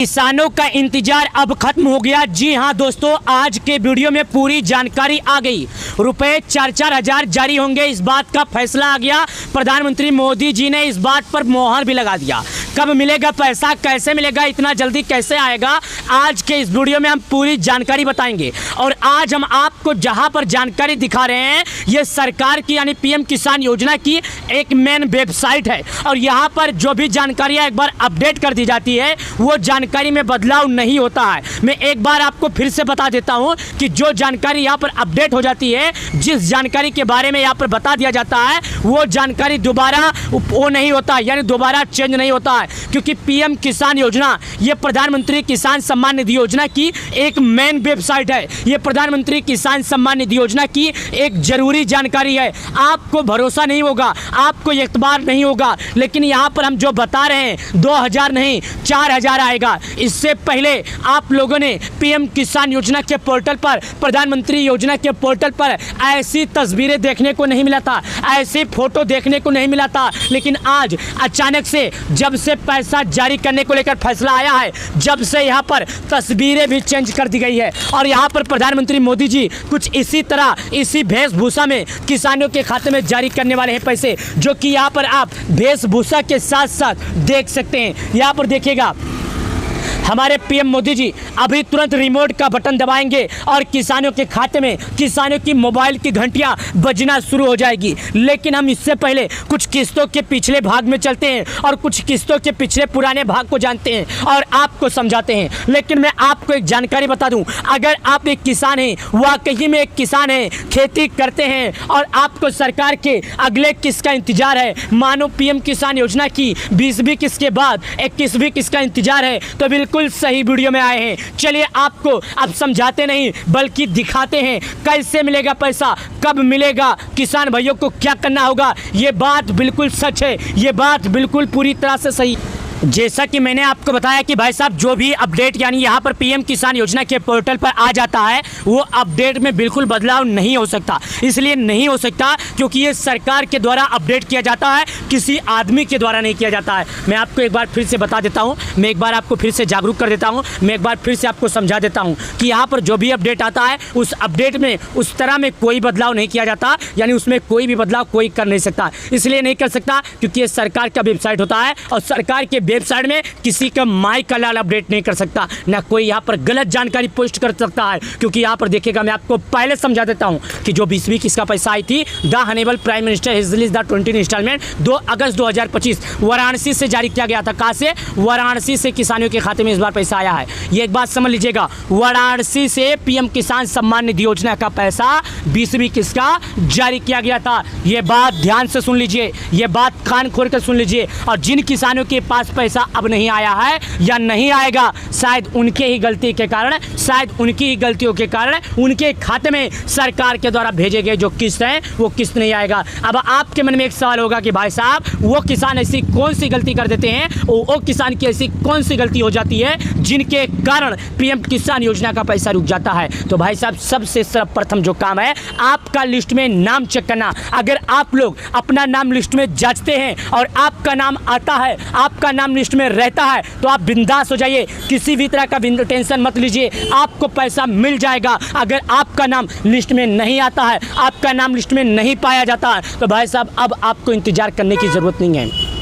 किसानों का इंतजार अब खत्म हो गया। जी हां दोस्तों, आज के वीडियो में पूरी जानकारी आ गई। रुपए 4-4 हजार जारी होंगे, इस बात का फैसला आ गया। प्रधानमंत्री मोदी जी ने इस बात पर मोहर भी लगा दिया। कब मिलेगा पैसा, कैसे मिलेगा, इतना जल्दी कैसे आएगा, आज के इस वीडियो में हम पूरी जानकारी बताएंगे। और आज हम आपको जहां पर जानकारी दिखा रहे हैं, ये सरकार की यानी पीएम किसान योजना की एक मेन वेबसाइट है। और यहाँ पर जो भी जानकारियाँ एक बार अपडेट कर दी जाती है, वो जानकारी में बदलाव नहीं होता है। मैं एक बार आपको फिर से बता देता हूँ कि जो जानकारी यहाँ पर अपडेट हो जाती है, जिस जानकारी के बारे में यहाँ पर बता दिया जाता है, वो जानकारी दोबारा वो नहीं होता, यानी दोबारा चेंज नहीं होता है। क्योंकि पीएम किसान योजना ये प्रधानमंत्री किसान सम्मान निधि योजना की एक मेन वेबसाइट है। ये प्रधानमंत्री किसान सम्मान निधि योजना की एक जरूरी जानकारी है। आपको भरोसा नहीं होगा, आपको एतबार नहीं होगा, लेकिन यहाँ पर हम जो बता रहे हैं 2000 नहीं 4000 आएगा। इससे पहले आप लोगों ने पीएम किसान योजना के पोर्टल पर, प्रधानमंत्री योजना के पोर्टल पर ऐसी तस्वीरें देखने को नहीं मिला था, ऐसी फोटो देखने को नहीं मिला था। लेकिन आज अचानक से जब से पैसा जारी करने को लेकर फैसला आया है, जब से यहाँ पर तस्वीरें भी चेंज कर दी गई है और यहाँ पर प्रधानमंत्री मोदी जी कुछ इसी तरह, इसी वेशभूषा में किसानों के खाते में जारी करने वाले हैं पैसे, जो कि यहाँ पर आप वेशभूषा के साथ साथ देख सकते हैं। यहाँ पर देखिएगा, हमारे पीएम मोदी जी अभी तुरंत रिमोट का बटन दबाएंगे और किसानों के खाते में, किसानों की मोबाइल की घंटियां बजना शुरू हो जाएगी। लेकिन हम इससे पहले कुछ किस्तों के पिछले भाग में चलते हैं और कुछ किस्तों के पिछले पुराने भाग को जानते हैं और आपको समझाते हैं। लेकिन मैं आपको एक जानकारी बता दूं, अगर आप एक किसान हैं, वाकई में एक किसान हैं, खेती करते हैं और आपको सरकार के अगले किस्त का इंतजार है, मानो पीएम किसान योजना की 20वीं किस्त के बाद 21वीं किस्त का इंतजार है, तो बिल्कुल सही वीडियो में आए हैं। चलिए आपको अब समझाते नहीं बल्कि दिखाते हैं कैसे मिलेगा पैसा, कब मिलेगा, किसान भाइयों को क्या करना होगा। ये बात बिल्कुल सच है, ये बात बिल्कुल पूरी तरह से सही। जैसा कि मैंने आपको बताया कि भाई साहब जो भी अपडेट यानी यहाँ पर पीएम किसान योजना के पोर्टल पर आ जाता है, वो अपडेट में बिल्कुल बदलाव नहीं हो सकता। इसलिए नहीं हो सकता क्योंकि ये सरकार के द्वारा अपडेट किया जाता है, किसी आदमी के द्वारा नहीं किया जाता है। मैं आपको एक बार फिर से बता देता हूँ, मैं एक बार आपको फिर से जागरूक कर देता हूँ, मैं एक बार फिर से आपको समझा देता हूँ कि यहाँ पर जो भी अपडेट आता है, उस अपडेट में उस तरह में कोई बदलाव नहीं किया जाता, यानी उसमें कोई भी बदलाव कोई कर नहीं सकता। इसलिए नहीं कर सकता क्योंकि ये सरकार का वेबसाइट होता है और सरकार के वेबसाइट में किसी का माई का लाल अपडेट नहीं कर सकता, ना कोई यहाँ पर गलत जानकारी पोस्ट कर सकता है। क्योंकि यहाँ पर देखिएगा, मैं आपको पहले समझा देता हूँ कि जो 20वीं किस्त का पैसा आई थी, the honourable prime minister has released the 20 instalment 2 August 2025 Varanasi से जारी किया गया था। कहाँ से? वाराणसी से किसानों के खाते में इस बार पैसा आया है। ये एक बात समझ लीजिएगा, वाराणसी से पीएम किसान सम्मान निधि योजना का पैसा 20वीं किस्त का जारी किया गया था। ये बात ध्यान से सुन लीजिए, ये बात कान खोल कर सुन लीजिए। और जिन किसानों के पास पैसा अब नहीं आया है या नहीं आएगा, शायद उनके ही गलती के कारण, शायद उनकी ही गलतियों के कारण उनके खाते में सरकार के द्वारा भेजे गए जो किस्त है वो किस्त नहीं आएगा। अब आपके मन में एक सवाल होगा कि भाई साहब वो किसान ऐसी कौन सी गलती कर देते हैं, वो किसान की ऐसी कौन सी गलती हो जाती है जिनके कारण पीएम किसान योजना का पैसा रुक जाता है। तो भाई साहब सबसे सर्वप्रथम जो काम है, आपका लिस्ट में नाम चेक करना। अगर आप लोग अपना नाम लिस्ट में जांचते हैं और आपका नाम आता है, आपका नाम लिस्ट में रहता है, तो आप बिंदास हो जाइए, किसी भी तरह का टेंशन मत लीजिए, आपको पैसा मिल जाएगा। अगर आपका नाम लिस्ट में नहीं आता है, आपका नाम लिस्ट में नहीं पाया जाता है, तो भाई साहब अब आपको इंतजार करने की ज़रूरत नहीं है।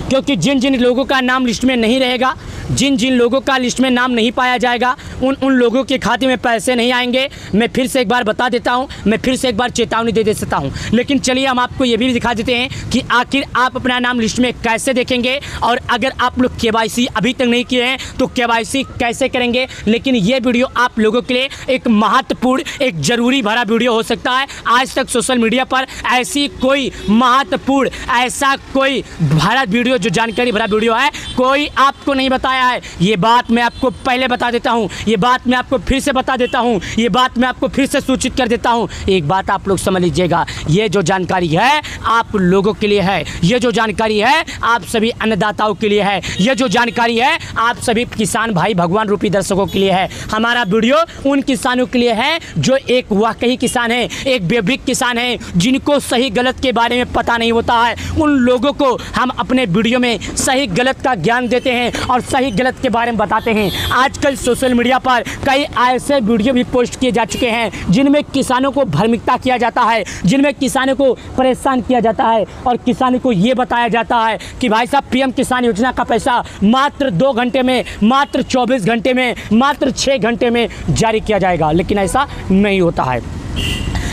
क्योंकि जिन जिन लोगों का नाम लिस्ट में नहीं रहेगा, जिन जिन लोगों का लिस्ट में नाम नहीं पाया जाएगा, उन लोगों के खाते में पैसे नहीं आएंगे। मैं फिर से एक बार बता देता हूं, मैं फिर से एक बार चेतावनी दे देता हूं। लेकिन चलिए हम आपको ये भी दिखा देते हैं कि आखिर आप अपना नाम लिस्ट में कैसे देखेंगे और अगर आप लोग केवाईसी अभी तक नहीं किए हैं तो केवाईसी कैसे करेंगे। लेकिन ये वीडियो आप लोगों के लिए एक महत्वपूर्ण, एक जरूरी भरा वीडियो हो सकता है। आज तक सोशल मीडिया पर ऐसी कोई महत्वपूर्ण, ऐसा कोई भरा वीडियो, जो जानकारी भरा वीडियो है, कोई आपको नहीं बताया है। ये बात मैं आपको पहले बता देता हूँ, ये बात मैं आपको फिर से बता देता हूँ, ये बात मैं आपको फिर से सूचित कर देता हूँ। एक बात आप लोग समझ लीजिएगा, ये जो जानकारी है आप लोगों के लिए है, ये जो जानकारी है आप सभी अन्नदाताओं के लिए है, ये जो जानकारी है आप सभी किसान भाई भगवान रूपी दर्शकों के लिए है। हमारा वीडियो उन किसानों के लिए है जो एक वाकई किसान है, एक बेबिक किसान है, जिनको सही गलत के बारे में पता नहीं होता है। उन लोगों को हम अपने वीडियो में सही गलत का ज्ञान देते हैं और सही गलत के बारे में बताते हैं। आजकल सोशल मीडिया पर कई ऐसे वीडियो भी पोस्ट किए जा चुके हैं जिनमें किसानों को भ्रमित किया जाता है, जिनमें किसानों को परेशान किया जाता है और किसानों को ये बताया जाता है कि भाई साहब पीएम किसान योजना का पैसा मात्र 2 घंटे में, मात्र 24 घंटे में, मात्र 6 घंटे में जारी किया जाएगा। लेकिन ऐसा नहीं होता है।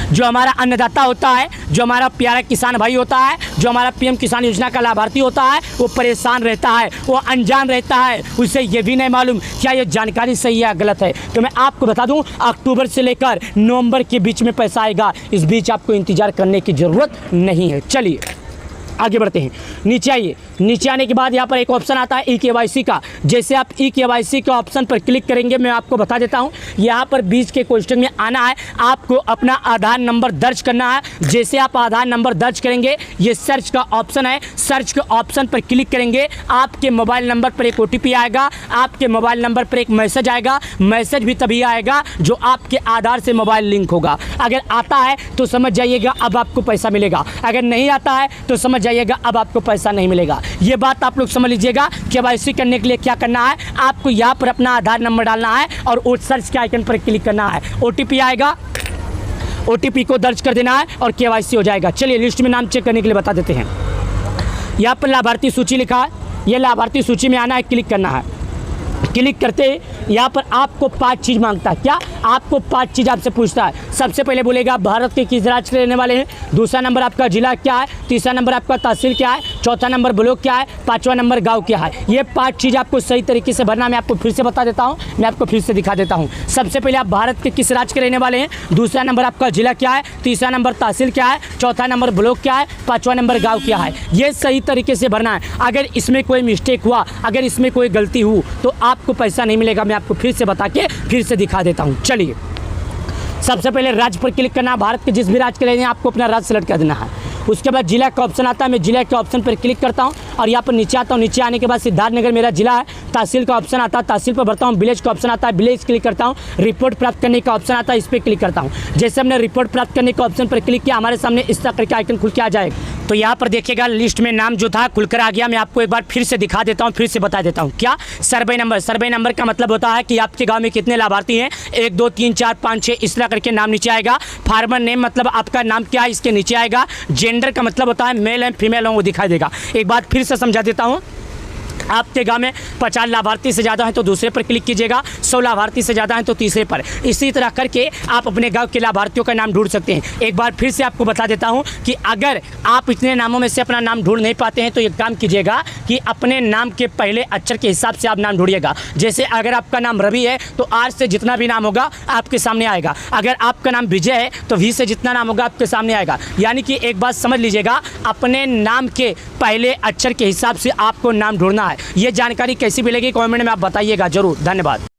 जो हमारा अन्नदाता होता है, जो हमारा प्यारा किसान भाई होता है, जो हमारा पीएम किसान योजना का लाभार्थी होता है, वो परेशान रहता है, वो अनजान रहता है, उसे ये भी नहीं मालूम क्या ये जानकारी सही है या गलत है। तो मैं आपको बता दूं, अक्टूबर से लेकर नवंबर के बीच में पैसा आएगा। इस बीच आपको इंतजार करने की ज़रूरत नहीं है। चलिए आगे बढ़ते हैं। नीचे आइए। नीचे आने के बाद यहाँ पर एक ऑप्शन आता है ई-केवाईसी का। जैसे आप ई-केवाईसी के ऑप्शन पर क्लिक करेंगे, मैं आपको बता देता हूँ, यहाँ पर बीच के क्वेश्चन में आना है, आपको अपना आधार नंबर दर्ज करना है। जैसे आप आधार नंबर दर्ज करेंगे, ये सर्च का ऑप्शन है, सर्च के ऑप्शन पर क्लिक करेंगे, आपके मोबाइल नंबर पर एक OTP आएगा, आपके मोबाइल नंबर पर एक मैसेज आएगा। मैसेज भी तभी आएगा जो आपके आधार से मोबाइल लिंक होगा। अगर आता है तो समझ जाइएगा अब आपको पैसा मिलेगा, अगर नहीं आता है तो समझ जाइएगा अब आपको पैसा नहीं मिलेगा। ये बात आप लोग समझ लीजिएगा। केवाईसी करने के लिए क्या करना है, आपको यहाँ पर अपना आधार नंबर डालना है और वो सर्च के आइकन पर क्लिक करना है। OTP आएगा, OTP को दर्ज कर देना है और केवाईसी हो जाएगा। चलिए लिस्ट में नाम चेक करने के लिए बता देते हैं। यहाँ पर लाभार्थी सूची लिखा है, ये लाभार्थी सूची में आना है, क्लिक करना है। क्लिक करते यहाँ पर आपको 5 चीज़ मांगता है। क्या आपको 5 चीज़ आपसे पूछता है। सबसे पहले बोलेगा भारत के किस राज्य के रहने वाले हैं, दूसरा नंबर आपका जिला क्या है, तीसरा नंबर आपका तहसील क्या है, चौथा नंबर ब्लॉक क्या है, पांचवा नंबर गांव क्या है। ये 5 चीज़ आपको सही तरीके से भरना। मैं आपको फिर से बता देता हूँ, मैं आपको फिर से दिखा देता हूँ। सबसे पहले आप भारत के किस राज्य के रहने वाले हैं, दूसरा नंबर आपका जिला क्या है, तीसरा नंबर तहसील क्या है, चौथा नंबर ब्लॉक क्या है, पाँचवा नंबर गाँव क्या है। ये सही तरीके से भरना है। अगर इसमें कोई मिस्टेक हुआ, अगर इसमें कोई गलती हुई तो आपको पैसा नहीं मिलेगा। मैं आपको फिर से बता के फिर से दिखा देता हूँ। चलिए सबसे पहले राज्य पर क्लिक करना है। भारत के जिस भी राज्य के लिए आपको अपना राज्य सेलेक्ट कर देना है। उसके बाद जिला का ऑप्शन आता है, मैं जिला के ऑप्शन पर क्लिक करता हूँ और यहाँ पर नीचे आता हूँ। नीचे आने के बाद सिद्धार्थनगर मेरा जिला है। तहसील का ऑप्शन आता है, तहसील पर भरता हूँ। विलेज का ऑप्शन आता है, विलेज क्लिक करता हूँ। रिपोर्ट प्राप्त करने का ऑप्शन आता है, इस पर क्लिक करता हूँ। जैसे हमने रिपोर्ट प्राप्त करने का ऑप्शन पर क्लिक किया, हमारे सामने इस तरह करके आइकन खुल के आ जाएगा। तो यहाँ पर देखिएगा लिस्ट में नाम जो था खुलकर आ गया। मैं आपको एक बार फिर से दिखा देता हूँ, फिर से बता देता हूँ। क्या सर्वे नंबर, सर्वे नंबर का मतलब होता है कि आपके गांव में कितने लाभार्थी हैं, 1 2 3 4 5 6 इस तरह करके नाम नीचे आएगा। फार्मर नेम मतलब आपका नाम क्या है, इसके नीचे आएगा। जेंडर का मतलब होता है मेल एंड फीमेल हो, वो दिखाई देगा। एक बार फिर से समझा देता हूँ। आपके गांव में 50 लाभार्थी से ज़्यादा हैं तो दूसरे पर क्लिक कीजिएगा, 100 लाभार्थी से ज़्यादा हैं तो तीसरे पर। इसी तरह करके आप अपने गांव के लाभार्थियों का नाम ढूंढ सकते हैं। एक बार फिर से आपको बता देता हूं कि अगर आप इतने नामों में से अपना नाम ढूंढ नहीं पाते हैं तो एक काम कीजिएगा कि अपने नाम के पहले अक्षर के हिसाब से आप नाम ढूंढिएगा। जैसे अगर आपका नाम रवि है तो आर से जितना भी नाम होगा आपके सामने आएगा। अगर आपका नाम विजय है तो वी से जितना नाम होगा आपके सामने आएगा। यानी कि एक बात समझ लीजिएगा, अपने नाम के पहले अक्षर के हिसाब से आपको नाम ढूंढना है। ये जानकारी कैसी मिलेगी कमेंट में आप बताइएगा जरूर। धन्यवाद।